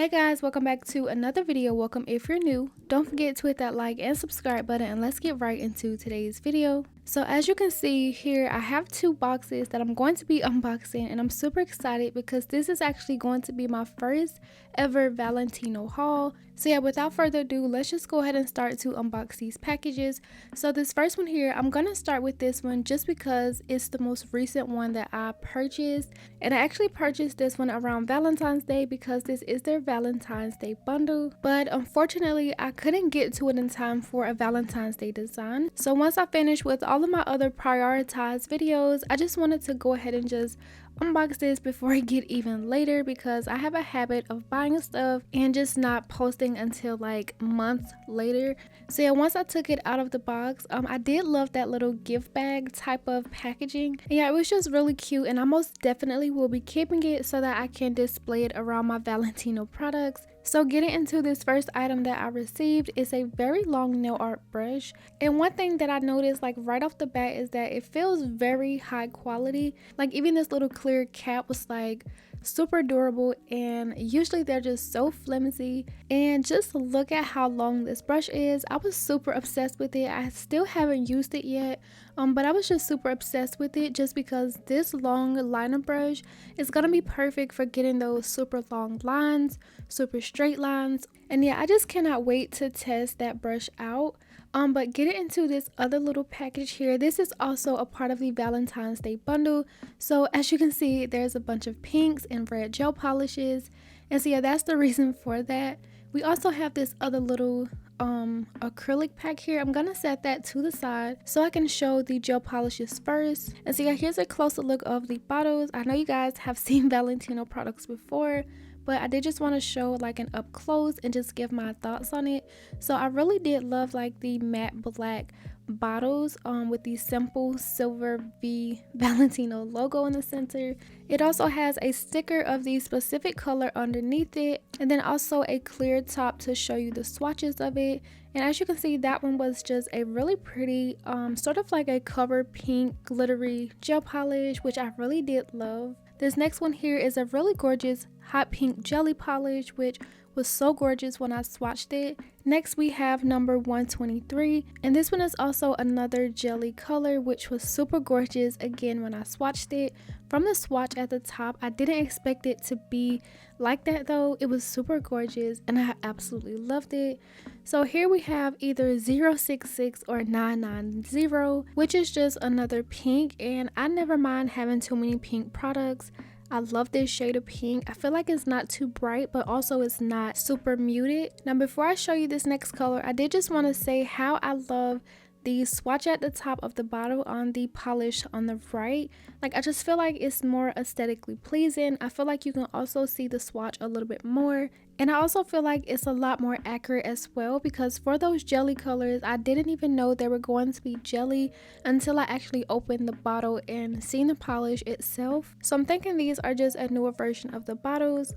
Hey guys, welcome back to another video. Welcome if you're new. Don't forget to hit that like and subscribe button, and let's get right into today's video. So as you can see here, I have two boxes that I'm going to be unboxing, and I'm super excited because this is actually going to be my first ever Valentino haul. So yeah, without further ado, let's just go ahead and start to unbox these packages. So this first one here, I'm gonna start with this one just because it's the most recent one that I purchased, and I actually purchased this one around Valentine's Day because this is their Valentine's Day bundle, but unfortunately I couldn't get to it in time for a Valentine's Day design. So once I finished with all of my other prioritized videos, I just wanted to go ahead and just unbox this before I get even later, because I have a habit of buying stuff and just not posting until like months later. So yeah, once I took it out of the box, I did love that little gift bag type of packaging. And yeah, it was just really cute, and I most definitely will be keeping it so that I can display it around my Valentino products. So getting into this first item that I received is a very long nail art brush, and one thing that I noticed like right off the bat is that it feels very high quality. Like even this little clear cap was like super durable, and usually they're just so flimsy. And just look at how long this brush is. I was super obsessed with it. I still haven't used it yet, but I was just super obsessed with it just because this long liner brush is gonna be perfect for getting those super long lines, super straight lines. And yeah, I just cannot wait to test that brush out. But getting into this other little package here, this is also a part of the Valentine's Day bundle. So as you can see, there's a bunch of pinks and red gel polishes, and so yeah, that's the reason for that. We also have this other little acrylic pack here. I'm gonna set that to the side so I can show the gel polishes first. And so yeah, here's a closer look of the bottles. I know you guys have seen Valentino products before, but I did just want to show like an up close and just give my thoughts on it. So I really did love like the matte black bottles with the simple silver V Valentino logo in the center. It also has a sticker of the specific color underneath it, and then also a clear top to show you the swatches of it. And as you can see, that one was just a really pretty sort of like a cover pink glittery gel polish, which I really did love. This next one here is a really gorgeous hot pink jelly polish, which was so gorgeous when I swatched it. Next we have number 123, and this one is also another jelly color, which was super gorgeous again when I swatched it. From the swatch at the top, I didn't expect it to be like that though. It was super gorgeous and I absolutely loved it. So here we have either 066 or 990, which is just another pink, and I never mind having too many pink products. I love this shade of pink. I feel like it's not too bright, but also it's not super muted. Now before I show you this next color, I did just want to say how I love the swatch at the top of the bottle on the polish on the right. Like I just feel like it's more aesthetically pleasing. I feel like you can also see the swatch a little bit more, and I also feel like it's a lot more accurate as well, because for those jelly colors, I didn't even know they were going to be jelly until I actually opened the bottle and seen the polish itself. So I'm thinking these are just a newer version of the bottles.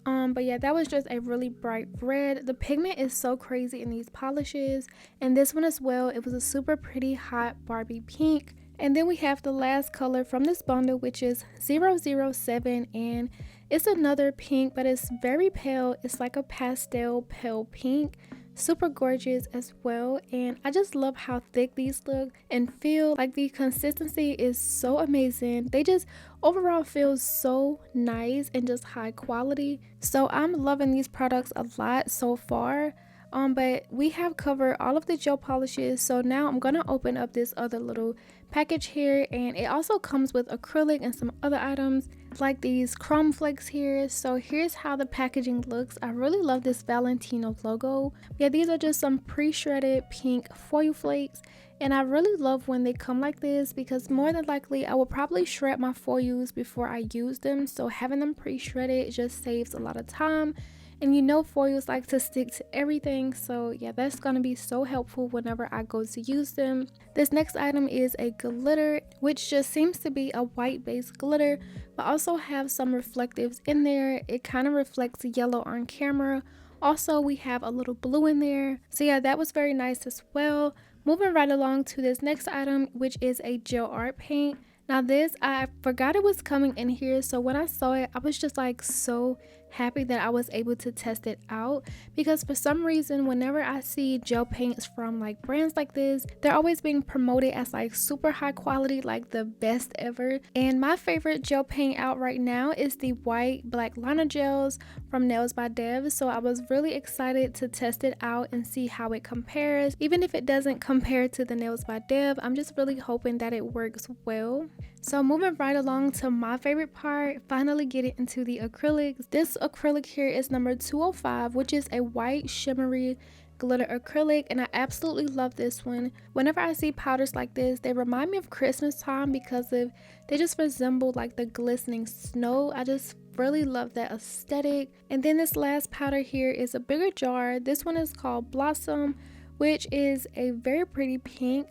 But yeah, that was just a really bright red. The pigment is so crazy in these polishes, and this one as well. It was a super pretty hot Barbie pink. And then we have the last color from this bundle, which is 007, and it's another pink, but it's very pale. It's like a pastel pale pink. Super gorgeous as well, and I just love how thick these look and feel. Like the consistency is so amazing. They just overall feel so nice and just high quality. So I'm loving these products a lot so far. But we have covered all of the gel polishes, so now I'm gonna open up this other little package here, and it also comes with acrylic and some other items like these chrome flakes here. So here's how the packaging looks. I really love this Valentino logo. Yeah, these are just some pre-shredded pink foil flakes, and I really love when they come like this because more than likely I will probably shred my foils before I use them, so having them pre-shredded just saves a lot of time. And you know, foils like to stick to everything, so yeah, that's gonna be so helpful whenever I go to use them. This next item is a glitter, which just seems to be a white based glitter, but also have some reflectives in there. It kind of reflects yellow on camera. Also, we have a little blue in there, so yeah, that was very nice as well. Moving right along to this next item, which is a gel art paint. Now this, I forgot it was coming in here, so when I saw it, I was just like so happy that I was able to test it out, because for some reason whenever I see gel paints from like brands like this, they're always being promoted as like super high quality, like the best ever. And my favorite gel paint out right now is the white black liner gels from Nails by Dev. So I was really excited to test it out and see how it compares. Even if it doesn't compare to the Nails by Dev, I'm just really hoping that it works well. So moving right along to my favorite part, finally getting into the acrylics. This acrylic here is number 205, which is a white shimmery glitter acrylic, and I absolutely love this one. Whenever I see powders like this, they remind me of Christmas time because they just resemble like the glistening snow. I just really love that aesthetic. And then this last powder here is a bigger jar. This one is called Blossom, which is a very pretty pink.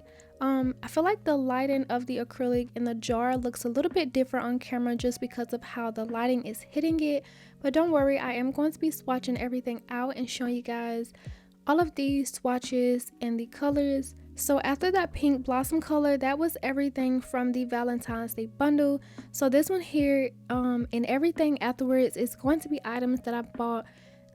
I feel like the lighting of the acrylic in the jar looks a little bit different on camera just because of how the lighting is hitting it, but don't worry, I am going to be swatching everything out and showing you guys all of these swatches and the colors. So after that pink blossom color, that was everything from the Valentine's Day bundle. So this one here and everything afterwards is going to be items that I bought,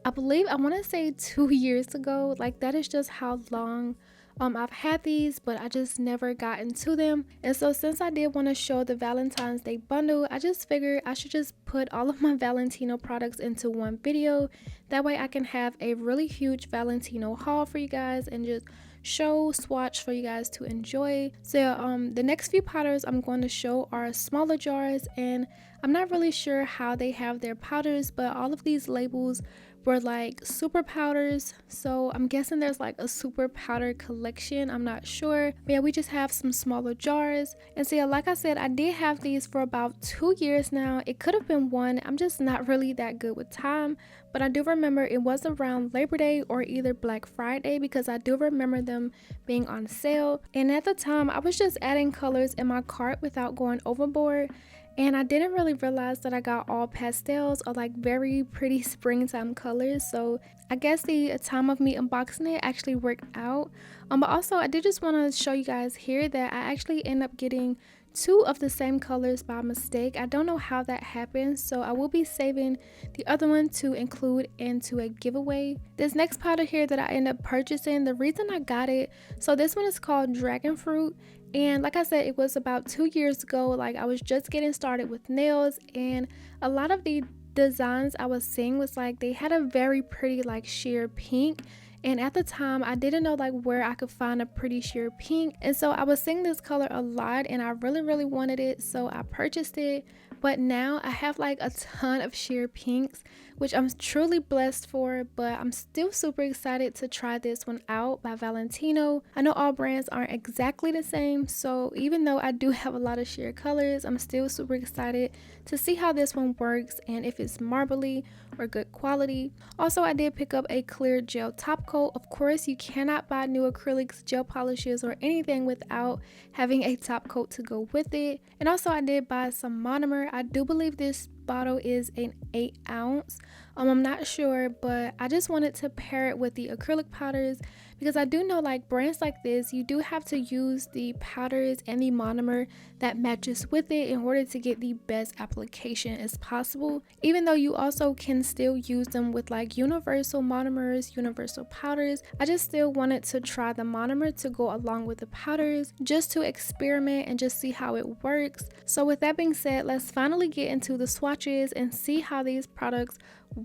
I believe, I want to say 2 years ago. Like, that is just how long I've had these, but I just never got into them. And so since I did want to show the Valentine's Day bundle, I just figured I should just put all of my Valentino products into one video. That way I can have a really huge Valentino haul for you guys and just swatch for you guys to enjoy. So the next few powders I'm going to show are smaller jars, and I'm not really sure how they have their powders, but all of these labels were like super powders, so I'm guessing there's like a super powder collection. I'm not sure, but yeah, we just have some smaller jars. And so yeah, like I said, I did have these for about 2 years now. It could have been 1. I'm just not really that good with time, but I do remember it was around Labor Day or either Black Friday, because I do remember them being on sale. And at the time I was just adding colors in my cart without going overboard, and I didn't really realize that I got all pastels or like very pretty springtime colors. So I guess the time of me unboxing it actually worked out. But also I did just want to show you guys here that I actually end up getting 2 of the same colors by mistake. I don't know how that happened, so I will be saving the other one to include into a giveaway. This next powder here that I end up purchasing, the reason I got it, so this one is called Dragon Fruit, and like I said, it was about 2 years ago. Like, I was just getting started with nails, and a lot of the designs I was seeing was like they had a very pretty like sheer pink, and at the time I didn't know like where I could find a pretty sheer pink, and so I was seeing this color a lot and I really wanted it, so I purchased it. But now I have like a ton of sheer pinks, which I'm truly blessed for, but I'm still super excited to try this one out by Valentino. I know all brands aren't exactly the same, so even though I do have a lot of sheer colors, I'm still super excited to see how this one works and if it's marbly or good quality. Also, I did pick up a clear gel top coat. Of course, you cannot buy new acrylics, gel polishes, or anything without having a top coat to go with it. And also I did buy some monomer. I do believe this bottle is an 8 ounce. I'm not sure, but I just wanted to pair it with the acrylic powders, because I do know like brands like this, you do have to use the powders and the monomer that matches with it in order to get the best application as possible, even though you also can still use them with like universal monomers, universal powders. I just still wanted to try the monomer to go along with the powders, just to experiment and just see how it works. So with that being said, let's finally get into the swatches and see how these products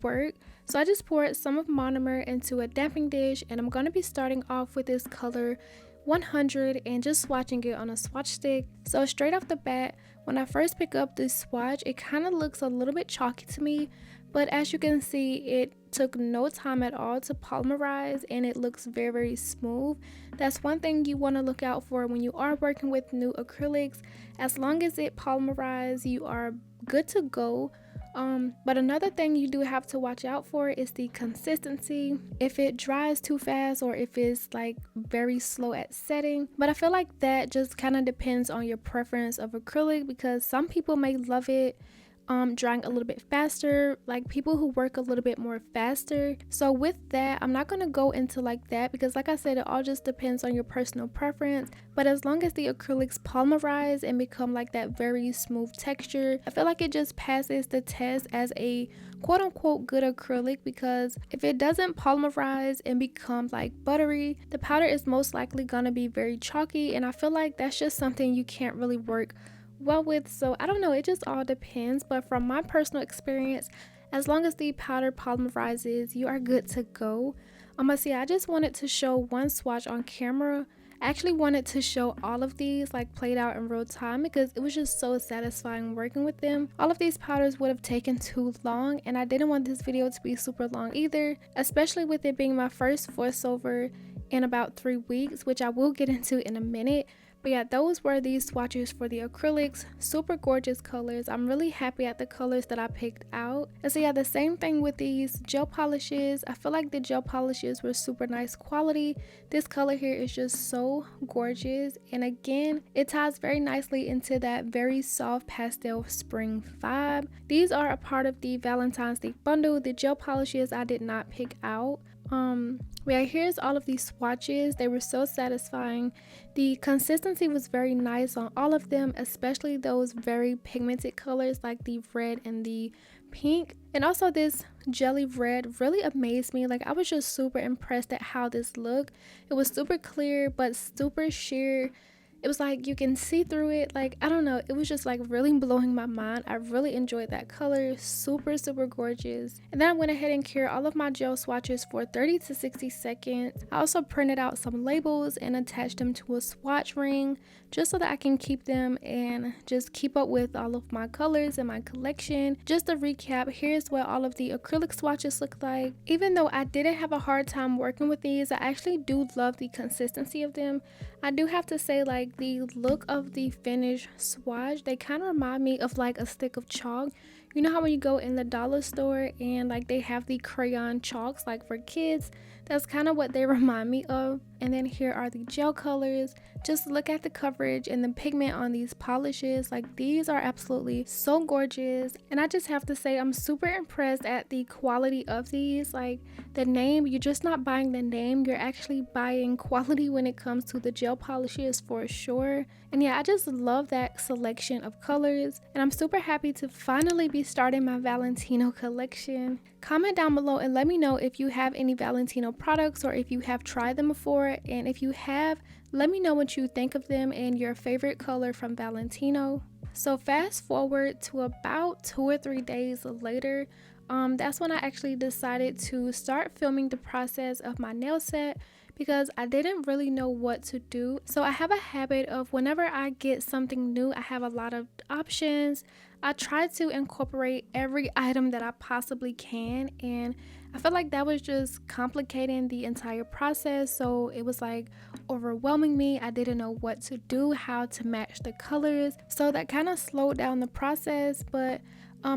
work. So I just poured some of monomer into a damping dish, and I'm going to be starting off with this color 100 and just swatching it on a swatch stick. So straight off the bat, when I first pick up this swatch, it kind of looks a little bit chalky to me, but as you can see, it took no time at all to polymerize and it looks very smooth. That's one thing you want to look out for when you are working with new acrylics. As long as it polymerizes, you are good to go. But another thing you do have to watch out for is the consistency, if it dries too fast or if it's like very slow at setting. But I feel like that just kind of depends on your preference of acrylic, because some people may love it drying a little bit faster, like people who work a little bit more faster. So with that, I'm not going to go into like that because like I said, it all just depends on your personal preference. But as long as the acrylics polymerize and become like that very smooth texture, I feel like it just passes the test as a quote-unquote good acrylic, because if it doesn't polymerize and become like buttery, the powder is most likely going to be very chalky, and I feel like that's just something you can't really work well with. So I don't know, it just all depends, but from my personal experience, as long as the powder polymerizes, you are good to go. See, I just wanted to show one swatch on camera. I actually wanted to show all of these like played out in real time because it was just so satisfying working with them. All of these powders would have taken too long, and I didn't want this video to be super long either, especially with it being my first voiceover in about 3 weeks, which I will get into in a minute. But yeah, those were these swatches for the acrylics. Super gorgeous colors. I'm really happy at the colors that I picked out. And so yeah, the same thing with these gel polishes. I feel like the gel polishes were super nice quality. This color here is just so gorgeous, and again, it ties very nicely into that very soft pastel spring vibe. These are a part of the Valentine's Day bundle. The gel polishes I did not pick out. Yeah, here's all of these swatches. They were so satisfying. The consistency was very nice on all of them, especially those very pigmented colors like the red and the pink. And also this jelly red really amazed me. Like, I was just super impressed at how this looked. It was super clear but super sheer. It was like you can see through it. Like, I don't know, it was just like really blowing my mind. I really enjoyed that color. Super gorgeous. And then I went ahead and cured all of my gel swatches for 30 to 60 seconds. I also printed out some labels and attached them to a swatch ring just so that I can keep them and just keep up with all of my colors in my collection. Just to recap, here's what all of the acrylic swatches look like. Even though I didn't have a hard time working with these, I actually do love the consistency of them. I do have to say, like, the look of the finished swatch, they kind of remind me of like a stick of chalk. You know how when you go in the dollar store and like they have the crayon chalks like for kids? That's kind of what they remind me of. And then here are the gel colors. Just look at the coverage and the pigment on these polishes. Like, these are absolutely so gorgeous. And I just have to say, I'm super impressed at the quality of these. Like, the name, you're just not buying the name, you're actually buying quality when it comes to the gel polishes for sure. And yeah, I just love that selection of colors, and I'm super happy to finally be starting my Valentino collection. Comment down below and let me know if you have any Valentino products or if you have tried them before, and if you have, let me know what you think of them and your favorite color from Valentino. So fast forward to about 2 or 3 days later, that's when I actually decided to start filming the process of my nail set, because I didn't really know what to do. So I have a habit of whenever I get something new, I have a lot of options. I try to incorporate every item that I possibly can, and I feel like that was just complicating the entire process. So it was like overwhelming me. I didn't know what to do, how to match the colors. So that kind of slowed down the process. But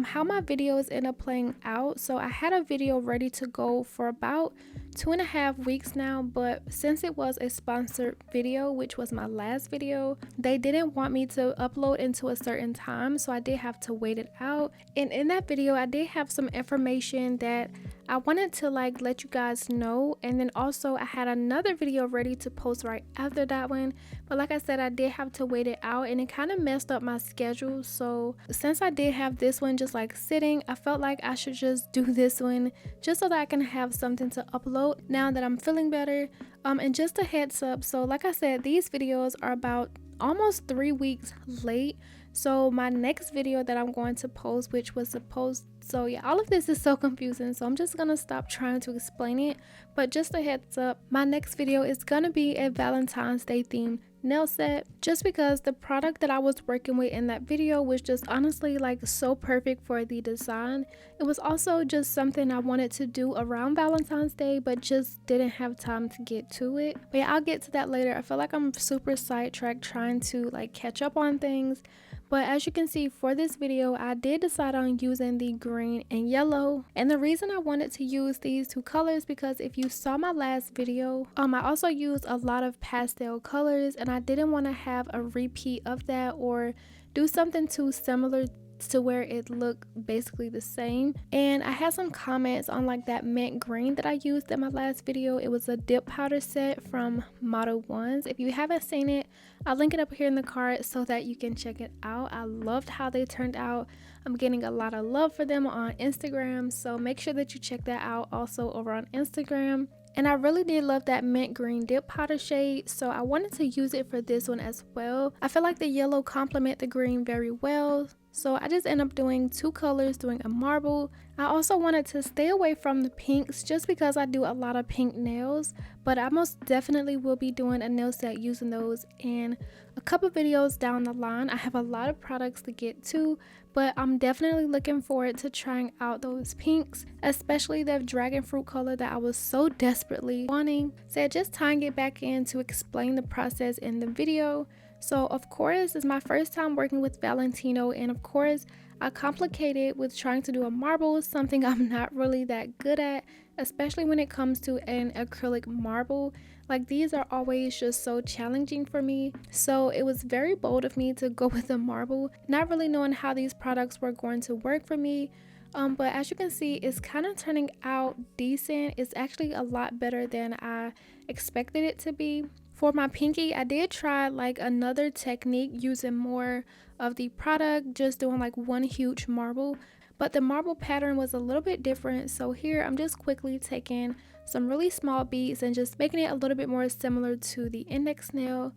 how my videos end up playing out, so I had a video ready to go for about 2.5 weeks now, but since it was a sponsored video, which was my last video, they didn't want me to upload into a certain time, so I did have to wait it out. And in that video, I did have some information that I wanted to like let you guys know, and then also I had another video ready to post right after that one, but like I said, I did have to wait it out, and it kind of messed up my schedule. So since I did have this one just like sitting, I felt like I should just do this one just so that I can have something to upload now that I'm feeling better. And just a heads up, so like I said, these videos are about almost 3 weeks late. So my next video that I'm going to post, which was supposed, so yeah, all of this is so confusing, so I'm just gonna stop trying to explain it. But just a heads up, my next video is gonna be a Valentine's Day themed nail set, just because the product that I was working with in that video was just honestly like so perfect for the design. It was also just something I wanted to do around Valentine's Day, but just didn't have time to get to it. But yeah, I'll get to that later. I feel like I'm super sidetracked trying to like catch up on things. But as you can see, for this video, I did decide on using the green and yellow. And the reason I wanted to use these two colors, because if you saw my last video, I also used a lot of pastel colors, and I didn't want to have a repeat of that or do something too similar to where it looked basically the same. And I had some comments on like that mint green that I used in my last video. It was a dip powder set from Model Ones. If you haven't seen it, I'll link it up here in the card so that you can check it out. I loved how they turned out. I'm getting a lot of love for them on Instagram, so make sure that you check that out also over on Instagram. And I really did love that mint green dip powder shade, so I wanted to use it for this one as well. I feel like the yellow complement the green very well, so I just end up doing two colors, doing a marble. I also wanted to stay away from the pinks just because I do a lot of pink nails, but I most definitely will be doing a nail set using those in a couple videos down the line. I have a lot of products to get to, but I'm definitely looking forward to trying out those pinks, especially the dragon fruit color that I was so desperately wanting. So just tying it back in to explain the process in the video. So of course, it's my first time working with Valentino, and of course I complicated with trying to do a marble, something I'm not really that good at, especially when it comes to an acrylic marble. Like, these are always just so challenging for me, so it was very bold of me to go with a marble, not really knowing how these products were going to work for me. But as you can see, it's kind of turning out decent. It's actually a lot better than I expected it to be. For my pinky, I did try like another technique using more of the product, just doing like one huge marble, but the marble pattern was a little bit different. So here I'm just quickly taking some really small beads and just making it a little bit more similar to the index nail.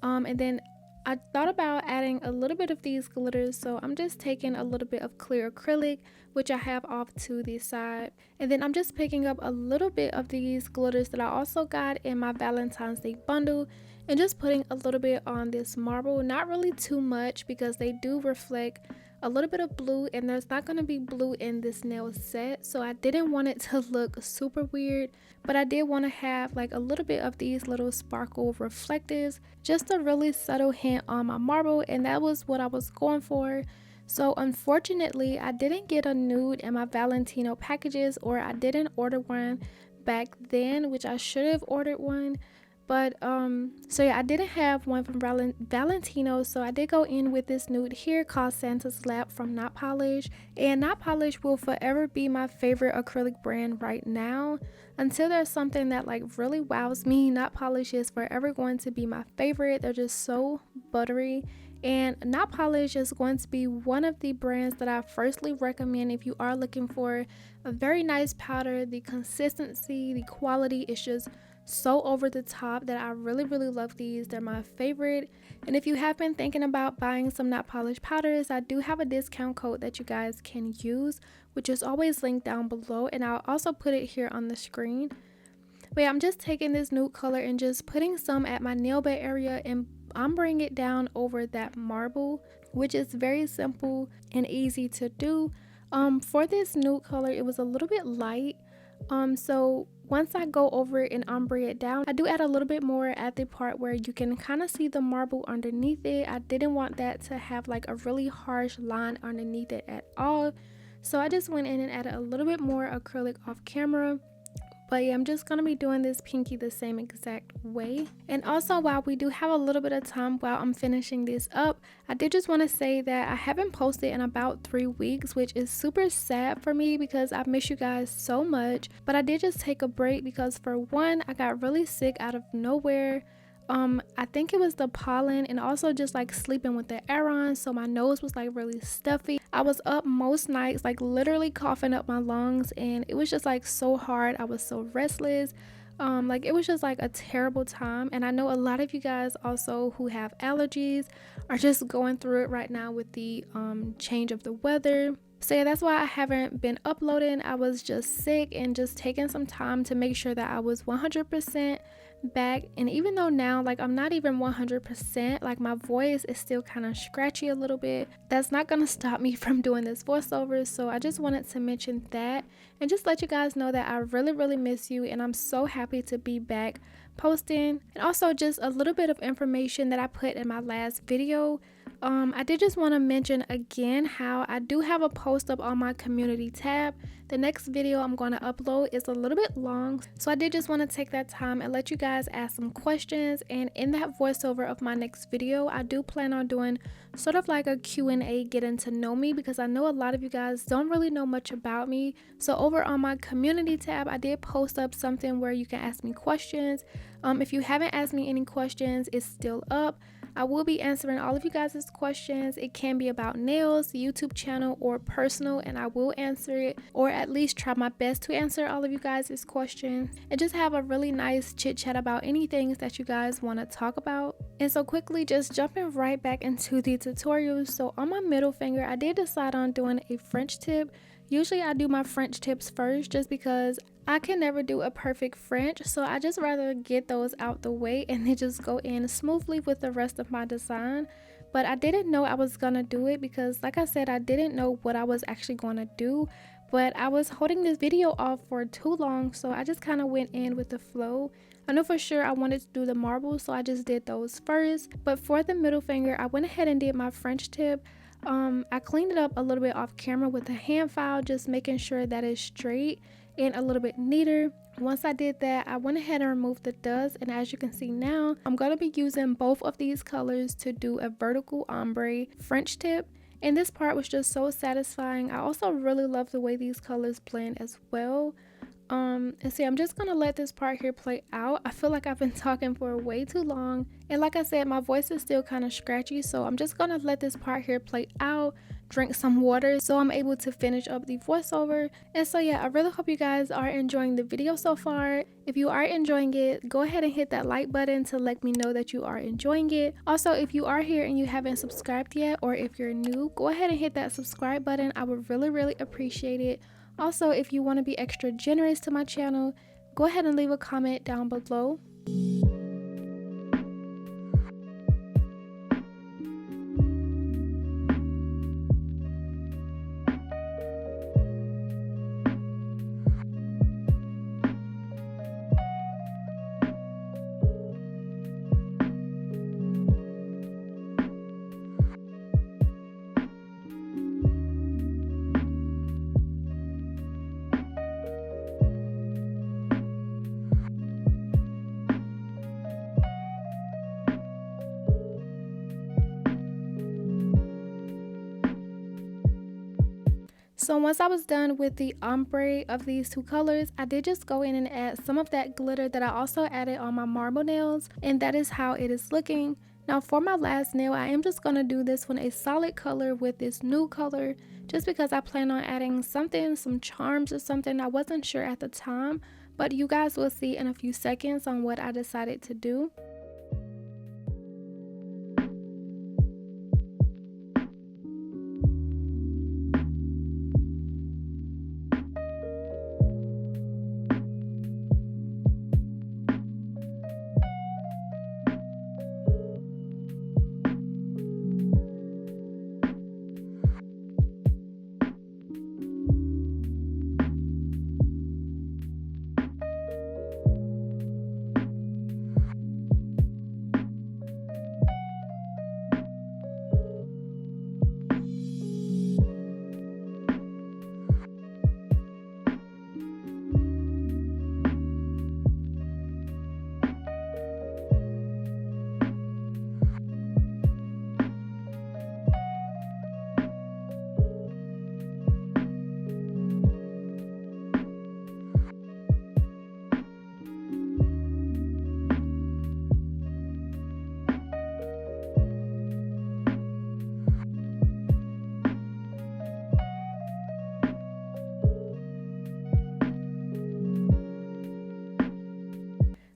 And then I thought about adding a little bit of these glitters, so I'm just taking a little bit of clear acrylic, which I have off to the side, and then I'm just picking up a little bit of these glitters that I also got in my Valentine's Day bundle and just putting a little bit on this marble, not really too much because they do reflect a little bit of blue, and there's not going to be blue in this nail set, so I didn't want it to look super weird, but I did want to have like a little bit of these little sparkle reflectives, just a really subtle hint on my marble, and that was what I was going for. So unfortunately, I didn't get a nude in my Valentino packages, or I didn't order one back then, which I should have ordered one. But so yeah, I didn't have one from Valentino, so I did go in with this nude here called Santa's Lap from Not Polish. And Not Polish will forever be my favorite acrylic brand right now. Until there's something that like really wows me, Not Polish is forever going to be my favorite. They're just so buttery. And Not Polish is going to be one of the brands that I firstly recommend if you are looking for a very nice powder. The consistency, the quality is just so over the top that I really love these. They're my favorite. And if you have been thinking about buying some Not Polish powders, I do have a discount code that you guys can use, which is always linked down below, and I'll also put it here on the screen. But yeah, I'm just taking this nude color and just putting some at my nail bed area and ombreing it down over that marble, which is very simple and easy to do. For this nude color, it was a little bit light, so once I go over it and ombre it down, I do add a little bit more at the part where you can kind of see the marble underneath it. I didn't want that to have like a really harsh line underneath it at all, so I just went in and added a little bit more acrylic off camera. But yeah, I'm just going to be doing this pinky the same exact way. And also, while we do have a little bit of time while I'm finishing this up, I did just want to say that I haven't posted in about 3 weeks, which is super sad for me because I miss you guys so much. But I did just take a break because, for one, I got really sick out of nowhere. I think it was the pollen and also just like sleeping with the air on, so my nose was like really stuffy. I was up most nights like literally coughing up my lungs, and it was just like so hard. I was so restless. Like it was just like a terrible time, and I know a lot of you guys also who have allergies are just going through it right now with the change of the weather. So yeah, that's why I haven't been uploading. I was just sick and just taking some time to make sure that I was 100% back. And even though now like I'm not even 100%, like my voice is still kind of scratchy a little bit, that's not gonna stop me from doing this voiceover. So I just wanted to mention that and just let you guys know that I really miss you, and I'm so happy to be back posting. And also just a little bit of information that I put in my last video. I did just want to mention again how I do have a post up on my community tab. The next video I'm going to upload is a little bit long, so I did just want to take that time and let you guys ask some questions. And in that voiceover of my next video, I do plan on doing sort of like a Q&A, getting to know me, because I know a lot of you guys don't really know much about me. So over on my community tab, I did post up something where you can ask me questions. If you haven't asked me any questions, it's still up. I will be answering all of you guys' questions. It can be about nails, YouTube channel, or personal, and I will answer it, or at least try my best to answer all of you guys' questions, and just have a really nice chit chat about any things that you guys want to talk about. And so quickly, just jumping right back into the tutorials. So on my middle finger, I did decide on doing a French tip. Usually I do my French tips first just because I can never do a perfect French, so I just rather get those out the way and then just go in smoothly with the rest of my design. But I didn't know I was gonna do it because, like I said, I didn't know what I was actually gonna do, but I was holding this video off for too long, so I just kind of went in with the flow. I know for sure I wanted to do the marbles, so I just did those first. But for the middle finger, I went ahead and did my French tip. I cleaned it up a little bit off camera with a hand file, just making sure that it's straight and a little bit neater. Once I did that, I went ahead and removed the dust, and as you can see now, I'm going to be using both of these colors to do a vertical ombre French tip, and this part was just so satisfying. I also really love the way these colors blend as well. And see, I'm just gonna let this part here play out. I feel like I've been talking for way too long, and like I said, my voice is still kind of scratchy, so I'm just gonna let this part here play out, drink some water so I'm able to finish up the voiceover. And so yeah, I really hope you guys are enjoying the video so far. If you are enjoying it, go ahead and hit that like button to let me know that you are enjoying it. Also, if you are here and you haven't subscribed yet, or if you're new, go ahead and hit that subscribe button. I would really appreciate it. Also, if you want to be extra generous to my channel, go ahead and leave a comment down below. So once I was done with the ombre of these two colors, I did just go in and add some of that glitter that I also added on my marble nails, and that is how it is looking. Now for my last nail, I am just going to do this one a solid color with this nude color, just because I plan on adding something, some charms or something. I wasn't sure at the time, but you guys will see in a few seconds on what I decided to do.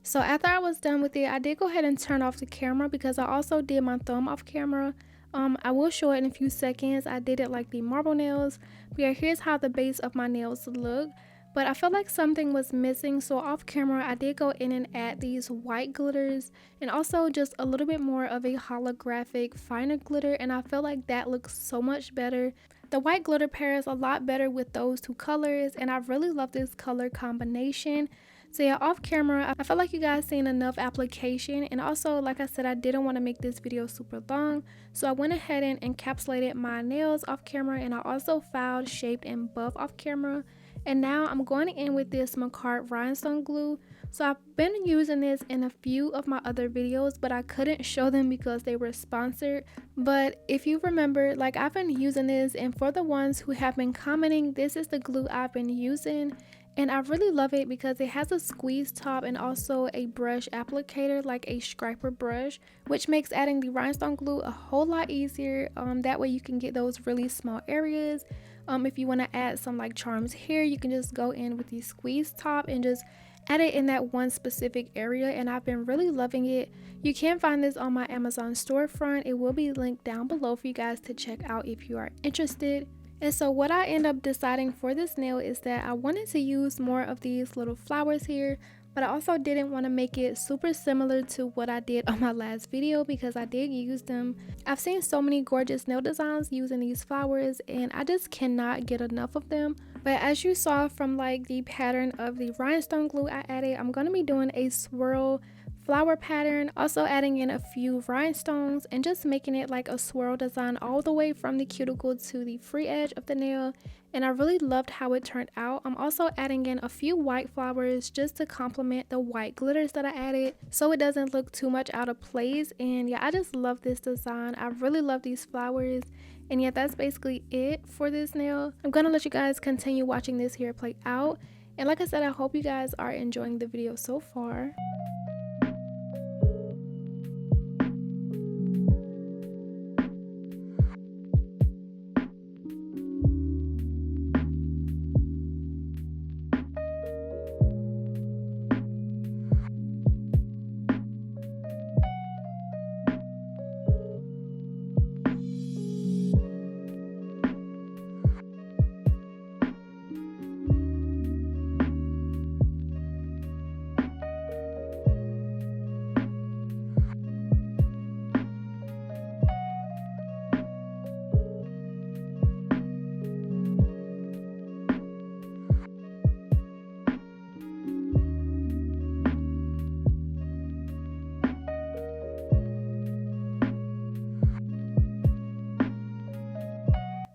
So after I was done with it, I did go ahead and turn off the camera because I also did my thumb off camera. I will show it in a few seconds. I did it like the marble nails. But yeah, here's how the base of my nails look. But I felt like something was missing, so off camera I did go in and add these white glitters and also just a little bit more of a holographic finer glitter, and I feel like that looks so much better. The white glitter pairs a lot better with those two colors, and I really love this color combination. So yeah, off camera, I felt like you guys seen enough application, and also like I said, I didn't want to make this video super long, so I went ahead and encapsulated my nails off camera, and I also filed, shaped, and buffed off camera. And now I'm going in with this Makartt rhinestone glue. So I've been using this in a few of my other videos, but I couldn't show them because they were sponsored. But if you remember, like, I've been using this, and for the ones who have been commenting, this is the glue I've been using. And I really love it because it has a squeeze top and also a brush applicator, like a scraper brush, which makes adding the rhinestone glue a whole lot easier. That way you can get those really small areas. If you want to add some like charms here, you can just go in with the squeeze top and just add it in that one specific area, and I've been really loving it. You can find this on my Amazon storefront. It will be linked down below for you guys to check out if you are interested. And so what I end up deciding for this nail is that I wanted to use more of these little flowers here, but I also didn't want to make it super similar to what I did on my last video because I did use them. I've seen so many gorgeous nail designs using these flowers, and I just cannot get enough of them. But as you saw from like the pattern of the rhinestone glue I added, I'm going to be doing a swirl flower pattern, also adding in a few rhinestones and just making it like a swirl design all the way from the cuticle to the free edge of the nail. And I really loved how it turned out. I'm also adding in a few white flowers just to complement the white glitters that I added so it doesn't look too much out of place. And yeah, I just love this design. I really love these flowers. And yeah, that's basically it for this nail. I'm gonna let you guys continue watching this here play out. And like I said, I hope you guys are enjoying the video so far.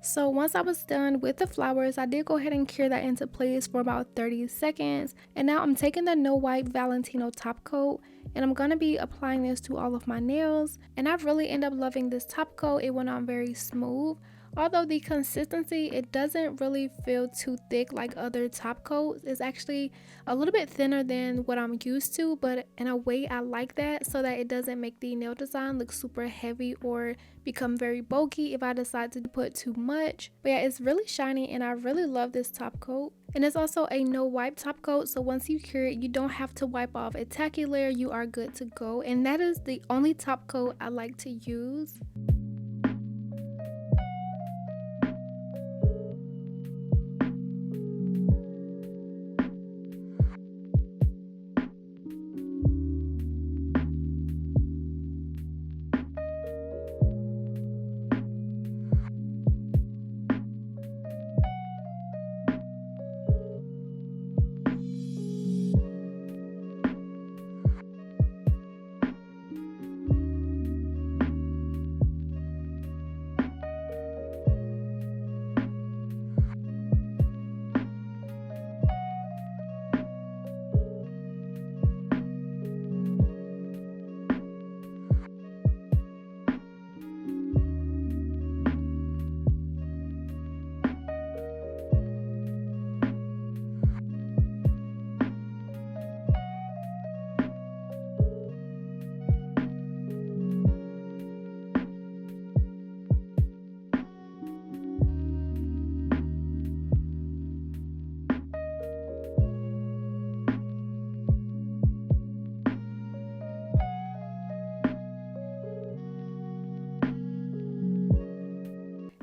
So once I was done with the flowers, I did go ahead and cure that into place for about 30 seconds. And now I'm taking the No Wipe Valentino top coat, and I'm going to be applying this to all of my nails. And I've really ended up loving this top coat. It went on very smooth. Although the consistency, it doesn't really feel too thick like other top coats. It's actually a little bit thinner than what I'm used to, but in a way I like that so that it doesn't make the nail design look super heavy or become very bulky if I decide to put too much. But yeah, it's really shiny and I really love this top coat. And it's also a no wipe top coat, so once you cure it, you don't have to wipe off a tacky layer. You are good to go. And that is the only top coat I like to use.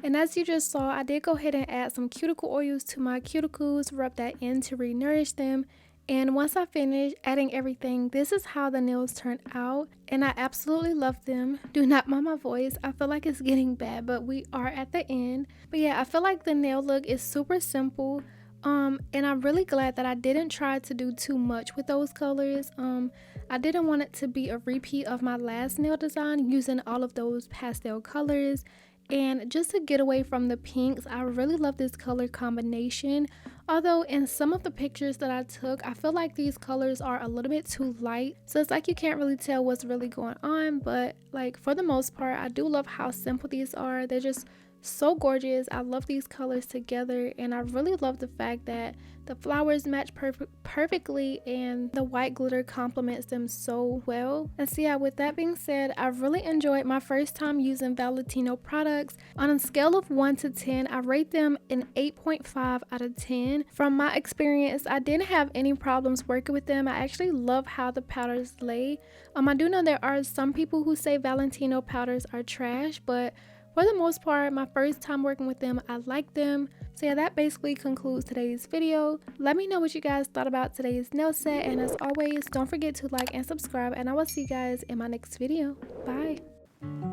And as you just saw, I did go ahead and add some cuticle oils to my cuticles, rub that in to re-nourish them. And once I finish adding everything, this is how the nails turn out. And I absolutely love them. Do not mind my voice. I feel like it's getting bad, but we are at the end. But yeah, I feel like the nail look is super simple. And I'm really glad that I didn't try to do too much with those colors. I didn't want it to be a repeat of my last nail design using all of those pastel colors. And just to get away from the pinks, I really love this color combination. Although in some of the pictures that I took, I feel like these colors are a little bit too light. So it's like you can't really tell what's really going on. But like for the most part, I do love how simple these are. They're just so gorgeous. I love these colors together, and I really love the fact that the flowers match perfectly and the white glitter complements them so well. And so yeah, with that being said, I really enjoyed my first time using Valentino products. On a scale of 1 to 10, I rate them an 8.5 out of 10. From my experience, I didn't have any problems working with them. I actually love how the powders lay. I do know there are some people who say Valentino powders are trash, but for the most part, my first time working with them, I like them. So yeah, that basically concludes today's video. Let me know what you guys thought about today's nail set, and as always, don't forget to like and subscribe, and I will see you guys in my next video. Bye.